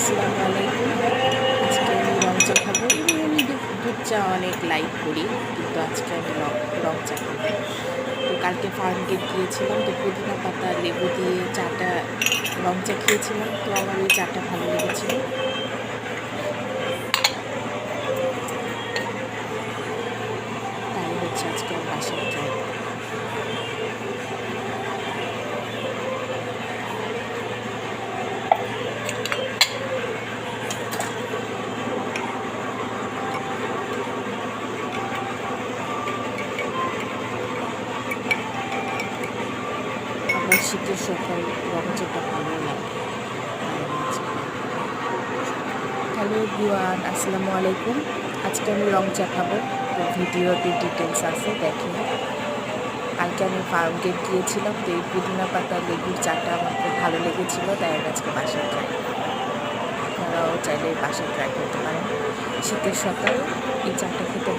আসসালামু আলাইকুম। আজকে আমি রং চা খাবো। আমি দুধ চা অনেক লাইক করি, কিন্তু আজকে আমি রং চা খাবো। তো কালকে ফার্ম গেট গিয়েছিলাম, তো পুদিনা পাতা লেবু দিয়ে চাটা রং চা খেয়েছিলাম। তো আমার ওই চাটা ভালো লেগেছিল। তাই হচ্ছে আজকে আমি বাসায় ট্রাই করব। আমার শীতের সকাল রং চাটা ভালো লাগে। হ্যালো এভরিওয়ান, আসসালামু আলাইকুম। আজকে আমি রং চা খাবো। তো ভিডিওতে ডিটেলস আছে, দেখেন। কালকে আমি ফার্ম গেট গিয়েছিলাম, তো এই পুদিনা পাতা লেবুর চাটা আমার খুব ভালো লেগেছিলো, তাই আমি আজকে বাসায় ট্রাই করি। আপনারাও চাইলে বাসায় ট্রাই করতে পারেন। শীতের সকাল এই চাটা খেতে